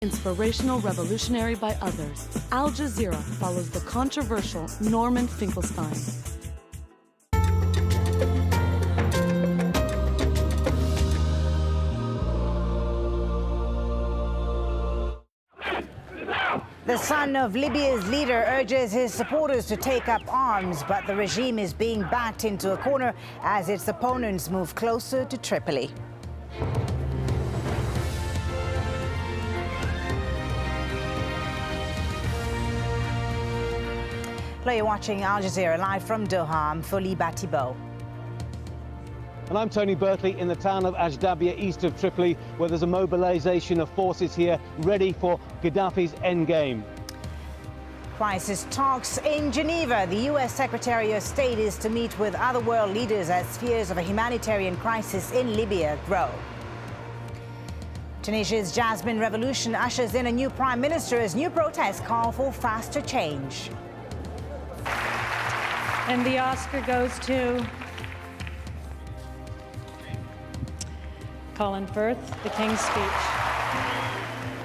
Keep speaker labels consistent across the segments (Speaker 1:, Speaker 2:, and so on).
Speaker 1: Inspirational revolutionary by others, AlJazeera follows the controversial Norman Finkelstein.
Speaker 2: The son of Libya's leader urges his supporters to take up arms, but the regime is being backed into a corner as its opponents move closer to Tripoli. Hello, you're watching Al Jazeera live from Doha. I'm Folie Batibo.
Speaker 3: And I'm Tony Berkeley in the town of AlJazeera, east of Tripoli, where there's a mobilization of forces here ready for Gaddafi's endgame.
Speaker 2: Crisis talks in Geneva. The U.S. Secretary of State is to meet with other world leaders as fears of a humanitarian crisis in Libya grow. Tunisia's Jasmine Revolution ushers in a new prime minister as new protests call for faster change.
Speaker 4: And the Oscar goes to Colin Firth, The King's Speech.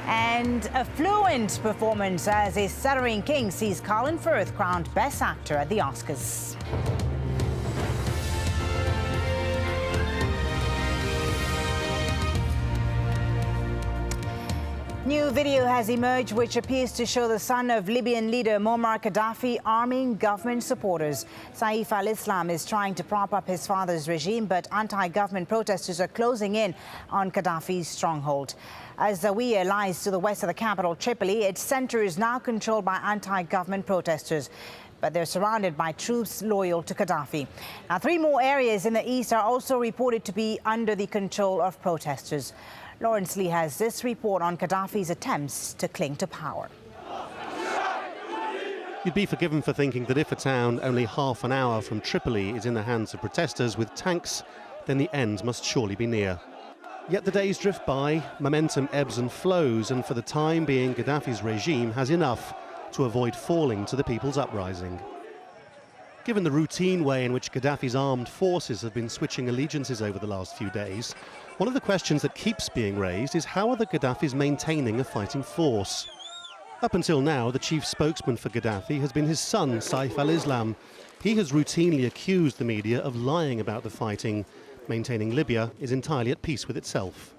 Speaker 2: And a fluent performance as a stuttering king sees Colin Firth crowned Best Actor at the Oscars. New video has emerged which appears to show the son of Libyan leader Muammar Gaddafi arming government supporters. Saif al-Islam is trying to prop up his father's regime, but anti-government protesters are closing in on Gaddafi's stronghold. AlJazeera lies to the west of the capital, Tripoli. Its center is now controlled by anti-government protesters, but they're surrounded by troops loyal to Gaddafi. Now, 3 more areas in the east are also reported to be under the control of protesters. Lawrence Lee has this report on Gaddafi's attempts to cling to power.
Speaker 5: You'd be forgiven for thinking that if a town only half an hour from Tripoli is in the hands of protesters with tanks, then the end must surely be near. Yet the days drift by, momentum ebbs and flows, and for the time being, Gaddafi's regime has enough to avoid falling to the people's uprising. Given the routine way in which Gaddafi's armed forces have been switching allegiances over the last few days, one of the questions that keeps being raised is how are the Gaddafis maintaining a fighting force? Up until now, the chief spokesman for Gaddafi has been his son, Saif al-Islam. He has routinely accused the media of lying about the fighting. Maintaining Libya is entirely at peace with itself.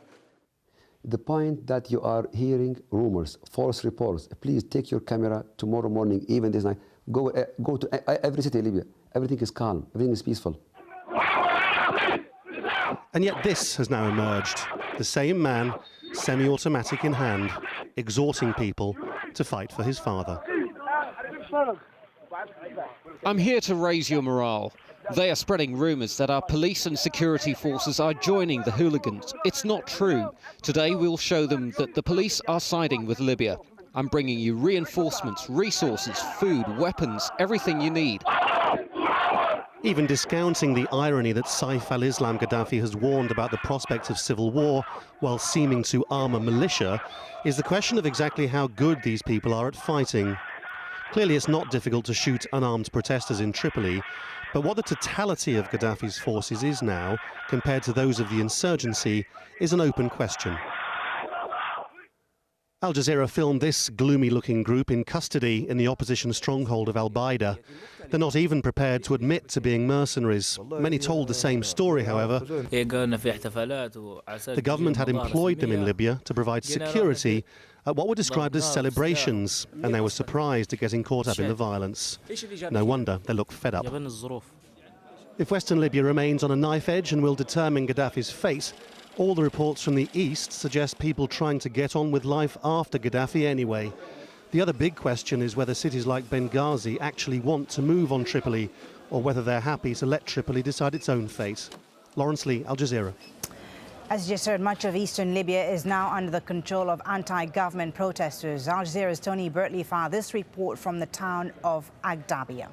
Speaker 6: The point that you are hearing rumors, false reports, please take your camera tomorrow morning, even this night, go to every city in Libya. Everything is calm, everything is peaceful.
Speaker 5: And yet this has now emerged. The same man, semi-automatic in hand, exhorting people to fight for his father.
Speaker 7: I'm here to raise your morale. They are spreading rumours that our police and security forces are joining the hooligans. It's not true. Today we'll show them that the police are siding with Libya. I'm bringing you reinforcements, resources, food, weapons, everything you need.
Speaker 5: Even discounting the irony that Saif al-Islam Gaddafi has warned about the prospects of civil war while seeming to arm a militia is the question of exactly how good these people are at fighting. Clearly it's not difficult to shoot unarmed protesters in Tripoli, but what the totality of Gaddafi's forces is now, compared to those of the insurgency, is an open question. Al Jazeera filmed this gloomy-looking group in custody in the opposition stronghold of Al-Baida. They're not even prepared to admit to being mercenaries. Many told the same story, however. The government had employed them in Libya to provide security at what were described as celebrations, and they were surprised at getting caught up in the violence. No wonder they look fed up. If Western Libya remains on a knife edge and will determine Gaddafi's fate, all the reports from the east suggest people trying to get on with life after Gaddafi anyway. The other big question is whether cities like Benghazi actually want to move on Tripoli, or whether they're happy to let Tripoli decide its own fate. Lawrence Lee, Al Jazeera.
Speaker 2: As you just heard, much of eastern Libya is now under the control of anti-government protesters. Al Jazeera's Tony Berkeley filed this report from the town of AlJazeera.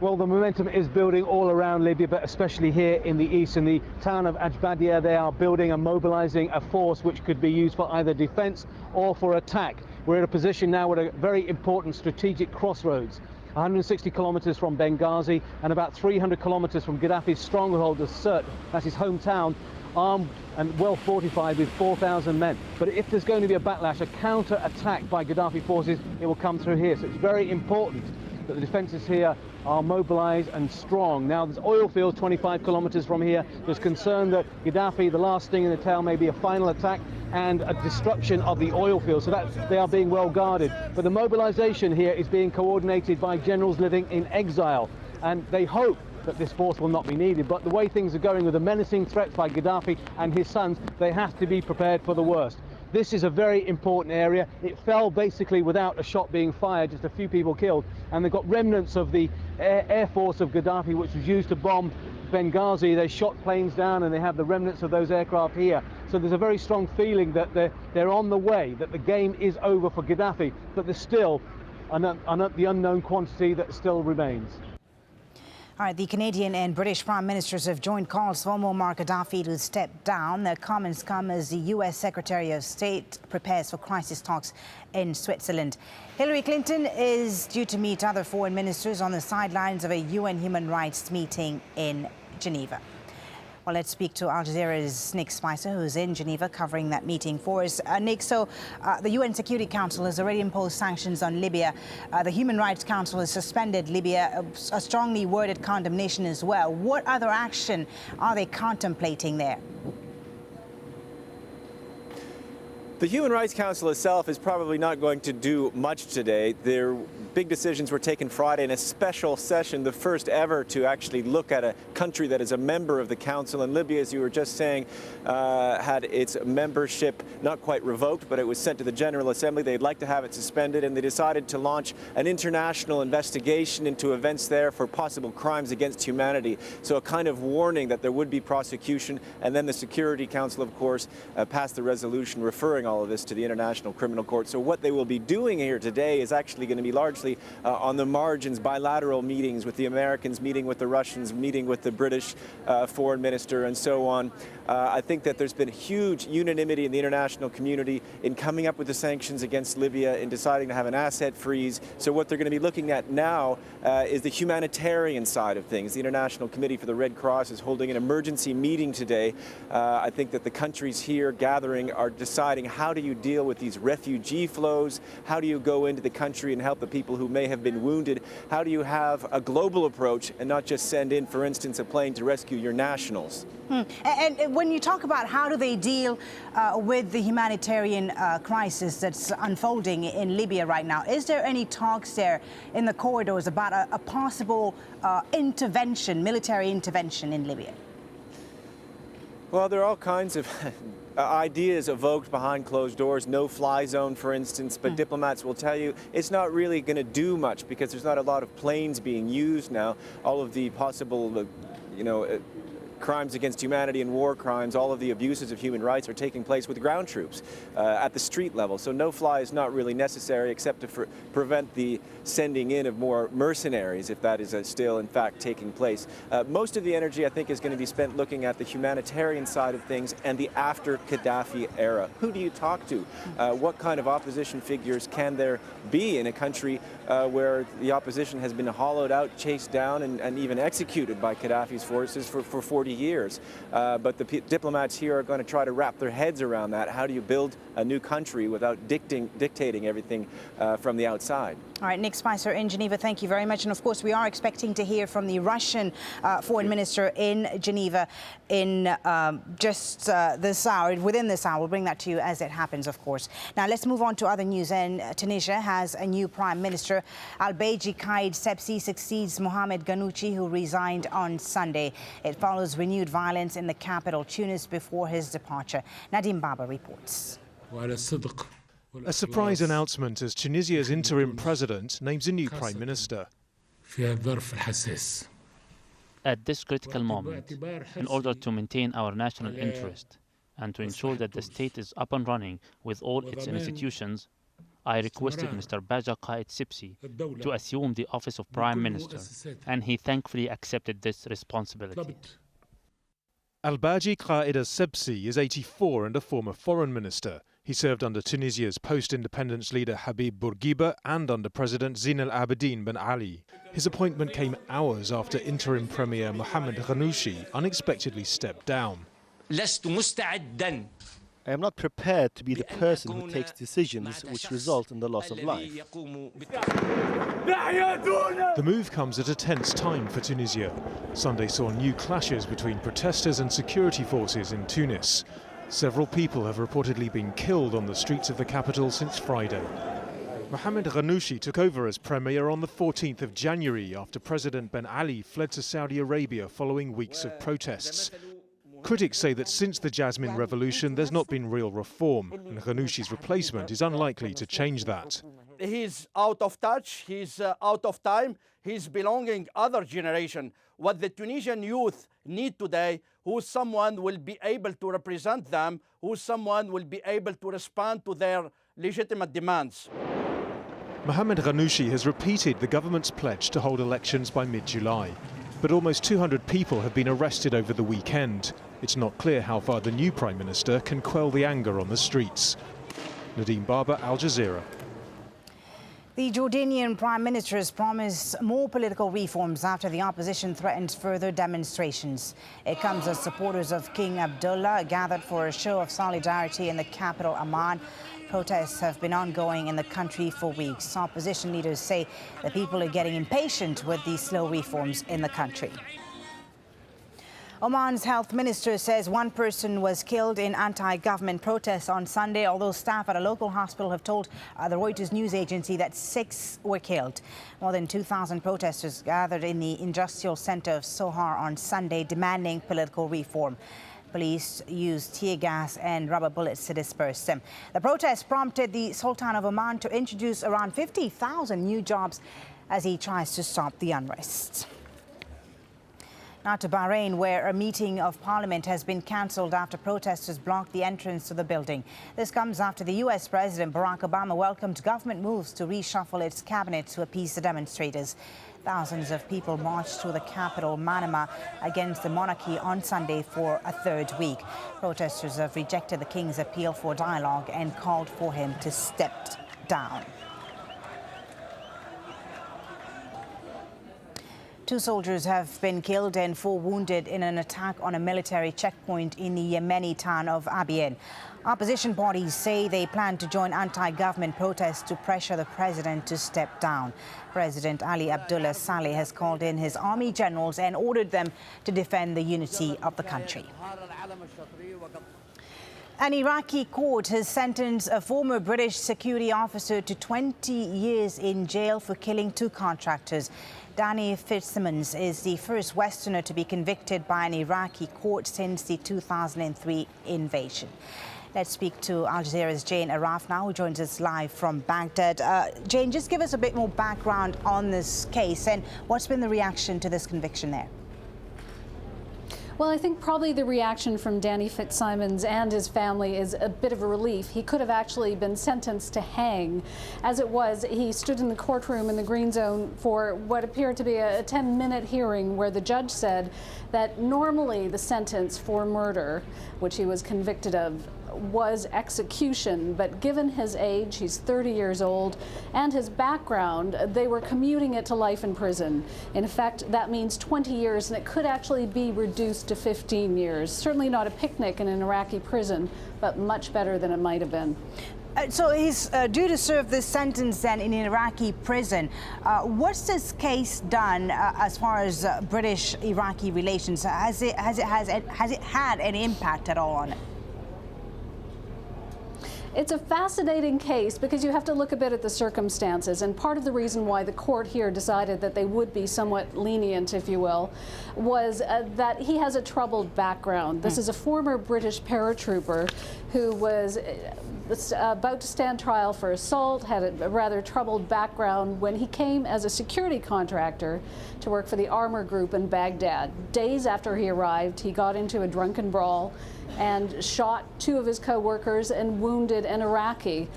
Speaker 3: Well, the momentum is building all around Libya, but especially here in the east, in the town of AlJazeera. They are building and mobilizing a force which could be used for either defense or for attack. We're in a position now at a very important strategic crossroads. 160 kilometers from Benghazi and about 300 kilometers from Gaddafi's stronghold of Sirte, that's his hometown. armed and well fortified with 4,000 men. But if there's going to be a backlash, a counter-attack by Gaddafi forces, it will come through here. So it's very important that the defences here are mobilised and strong. Now, there's oil fields 25 kilometres from here. There's concern that Gaddafi, the last sting in the tail, may be a final attack and a destruction of the oil fields, so that they are being well guarded. But the mobilisation here is being coordinated by generals living in exile, and they hope that this force will not be needed. But the way things are going with the menacing threats by Gaddafi and his sons, they have to be prepared for the worst. This is a very important area. It fell basically without a shot being fired, just a few people killed, and they've got remnants of the air force of Gaddafi, which was used to bomb Benghazi. They shot planes down and they have the remnants of those aircraft here. So there's a very strong feeling that they're on the way, that the game is over for Gaddafi, but there's still the unknown quantity that still remains.
Speaker 2: All right, the Canadian and British Prime Ministers have joined calls for Muammar Gaddafi to step down. Their comments come as the U.S. Secretary of State prepares for crisis talks in Switzerland. Hillary Clinton is due to meet other foreign ministers on the sidelines of a UN human rights meeting in Geneva. Well, let's speak to AlJazeera's Nick Spicer, who's in Geneva covering that meeting for us. Nick, so the UN Security Council has already imposed sanctions on Libya. The Human Rights Council has suspended Libya, a strongly worded condemnation as well. What other action are they contemplating there?
Speaker 8: The Human Rights Council itself is probably not going to do much today. Their big decisions were taken Friday in a special session, the first ever to actually look at a country that is a member of the Council. And Libya, as you were just saying, had its membership not quite revoked, but it was sent to the General Assembly. They'd like to have it suspended, and they decided to launch an international investigation into events there for possible crimes against humanity. So a kind of warning that there would be prosecution. And then the Security Council, of course, passed the resolution referring all of this to the International Criminal Court. So what they will be doing here today is actually going to be largely on the margins, bilateral meetings with the Americans, meeting with the Russians, meeting with the British foreign minister, and so on. I think that there's been huge unanimity in the international community in coming up with the sanctions against Libya, in deciding to have an asset freeze. So what they're going to be looking at now is the humanitarian side of things. The International Committee for the Red Cross is holding an emergency meeting today. I think that the countries here gathering are deciding, how do you deal with these refugee flows? How do you go into the country and help the people who may have been wounded? How do you have a global approach and not just send in, for instance, a plane to rescue your nationals?
Speaker 2: And when you talk about how do they deal with the humanitarian crisis that's unfolding in Libya right now, is there any talks there in the corridors about a possible intervention, military intervention in Libya?
Speaker 8: Well, there are all kinds of ideas evoked behind closed doors, no-fly zone, for instance, but diplomats will tell you it's not really going to do much because there's not a lot of planes being used now. All of the possible, crimes against humanity and war crimes, all of the abuses of human rights are taking place with ground troops at the street level. So no-fly is not really necessary except to prevent the sending in of more mercenaries, if that is still in fact taking place. Most of the energy, I think, is going to be spent looking at the humanitarian side of things and the after-Gaddafi era. Who do you talk to? What kind of opposition figures can there be in a country where the opposition has been hollowed out, chased down, and even executed by Gaddafi's forces for 40 years. But the diplomats here are going to try to wrap their heads around that. How do you build a new country without dictating everything from the outside?
Speaker 2: All right, Nick Spicer in Geneva, thank you very much. And of course, we are expecting to hear from the Russian foreign minister in Geneva in just this hour, within this hour. We'll bring that to you as it happens, of course. Now, let's move on to other news. And Tunisia has a new prime minister. Al-Baiji Qaid Sebsi succeeds Mohamed Ghannouchi, who resigned on Sunday. It follows renewed violence in the capital, Tunis, before his departure. Nadim Baba reports.
Speaker 9: A surprise announcement as Tunisia's interim president names a new prime minister.
Speaker 10: At this critical moment, in order to maintain our national interest and to ensure that the state is up and running with all its institutions, I requested Mr. Baja Qaid Sebsi to assume the office of Prime Minister, and he thankfully accepted this responsibility.
Speaker 9: Al-Baji Qaid Sebsi is 84 and a former foreign minister. He served under Tunisia's post-independence leader Habib Bourguiba and under President Zine al-Abidine Ben Ali. His appointment came hours after interim premier Mohamed Ghannouchi unexpectedly stepped down.
Speaker 11: لست مستعدا.
Speaker 12: I am not prepared to be the person who takes decisions which result in the loss of life.
Speaker 9: The move comes at a tense time for Tunisia. Sunday saw new clashes between protesters and security forces in Tunis. Several people have reportedly been killed on the streets of the capital since Friday. Mohamed Ghannouchi took over as premier on the 14th of January after President Ben Ali fled to Saudi Arabia following weeks of protests. Critics say that since the Jasmine Revolution, there's not been real reform, and Ghannouchi's replacement is unlikely to change that.
Speaker 13: He's out of touch, he's out of time, he's belonging other generation. What the Tunisian youth need today, who someone will be able to represent them, who someone will be able to respond to their legitimate demands.
Speaker 9: Mohamed Ghannouchi has repeated the government's pledge to hold elections by mid-July. But almost 200 people have been arrested over the weekend. It's not clear how far the new Prime Minister can quell the anger on the streets. Nadeem Barber, Al Jazeera.
Speaker 2: The Jordanian Prime Minister has promised more political reforms after the opposition threatens further demonstrations. It comes as supporters of King Abdullah gathered for a show of solidarity in the capital, Amman. Protests have been ongoing in the country for weeks. Opposition leaders say the people are getting impatient with these slow reforms in the country. Oman's health minister says one person was killed in anti-government protests on Sunday, although staff at a local hospital have told the Reuters news agency that 6 were killed. More than 2,000 protesters gathered in the industrial center of Sohar on Sunday demanding political reform. Police used tear gas and rubber bullets to disperse them. The protest prompted the Sultan of Oman to introduce around 50,000 new jobs as he tries to stop the unrest. Now to Bahrain, where a meeting of parliament has been cancelled after protesters blocked the entrance to the building. This comes after the U.S. President Barack Obama welcomed government moves to reshuffle its cabinet to appease the demonstrators. Thousands of people marched through the capital, Manama, against the monarchy on Sunday for a third week. Protesters have rejected the king's appeal for dialogue and called for him to step down. 2 soldiers have been killed and 4 wounded in an attack on a military checkpoint in the Yemeni town of Abiyan. Opposition parties say they plan to join anti-government protests to pressure the president to step down. President Ali Abdullah Saleh has called in his army generals and ordered them to defend the unity of the country. An Iraqi court has sentenced a former British security officer to 20 years in jail for killing 2 contractors. Danny Fitzsimmons is the first Westerner to be convicted by an Iraqi court since the 2003 invasion. Let's speak to Al Jazeera's Jane Araf now, who joins us live from Baghdad. Jane, just give us a bit more background on this case and what's been the reaction to this conviction there?
Speaker 14: Well, I think probably the reaction from Danny Fitzsimmons and his family is a bit of a relief. He could have actually been sentenced to hang. As it was, he stood in the courtroom in the Green Zone for what appeared to be a 10-minute hearing where the judge said that normally the sentence for murder, which he was convicted of, was execution, but given his age, he's 30 years old, and his background, they were commuting it to life in prison. In effect, that means 20 years, and it could actually be reduced to 15 years. Certainly not a picnic in an Iraqi prison, but much better than it might have been.
Speaker 2: So he's due to serve this sentence then in an Iraqi prison. What's this case done as far as British-Iraqi relations? Has it had any impact at all on it?
Speaker 14: It's a fascinating case because you have to look a bit at the circumstances, and part of the reason why the court here decided that they would be somewhat lenient, if you will, was that he has a troubled background. This is a former British paratrooper who was about to stand trial for assault, had a rather troubled background when he came as a security contractor to work for the Armour Group in Baghdad. Days after he arrived, he got into a drunken brawl and shot 2 of his co-workers and wounded an Iraqi.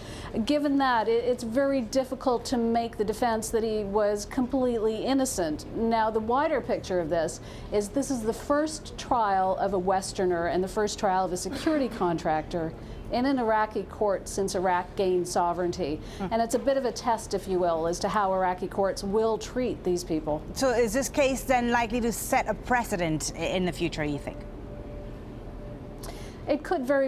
Speaker 14: Given that, it's very difficult to make the defense that he was completely innocent. Now, the wider picture of this is the first trial of a Westerner and the first trial of a security contractor in an Iraqi court since Iraq gained sovereignty. And it's a bit of a test, if you will, as to how Iraqi courts will treat these people.
Speaker 2: So is this case then likely to set a precedent in the future, you think?
Speaker 14: It could very